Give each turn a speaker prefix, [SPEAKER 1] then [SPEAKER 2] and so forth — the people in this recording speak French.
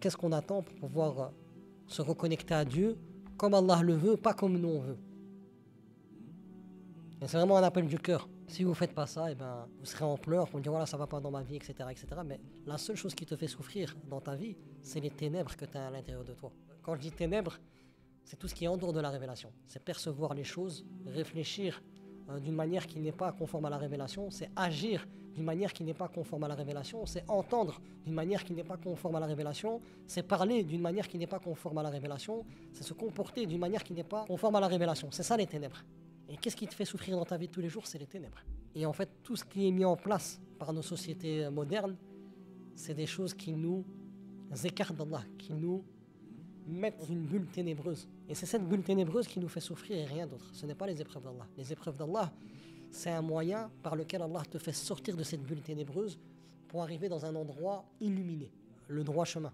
[SPEAKER 1] qu'est-ce qu'on attend pour pouvoir se reconnecter à Dieu comme Allah le veut, pas comme nous on veut. Et c'est vraiment un appel du cœur. Si vous ne faites pas ça, eh ben, vous serez en pleurs, vous direz voilà, ça ne va pas dans ma vie, etc., etc. Mais la seule chose qui te fait souffrir dans ta vie, c'est les ténèbres que tu as à l'intérieur de toi. Quand je dis ténèbres, c'est tout ce qui est en dehors de la révélation. C'est percevoir les choses, réfléchir d'une manière qui n'est pas conforme à la révélation, c'est agir d'une manière qui n'est pas conforme à la révélation, c'est entendre d'une manière qui n'est pas conforme à la révélation, c'est parler d'une manière qui n'est pas conforme à la révélation, c'est se comporter d'une manière qui n'est pas conforme à la révélation. C'est ça les ténèbres. Et qu'est-ce qui te fait souffrir dans ta vie de tous les jours? C'est les ténèbres. Et en fait, tout ce qui est mis en place par nos sociétés modernes, c'est des choses qui nous écartent d'Allah, qui nous mettent dans une bulle ténébreuse. Et c'est cette bulle ténébreuse qui nous fait souffrir et rien d'autre. Ce n'est pas les épreuves d'Allah. Les épreuves d'Allah, c'est un moyen par lequel Allah te fait sortir de cette bulle ténébreuse pour arriver dans un endroit illuminé, le droit chemin.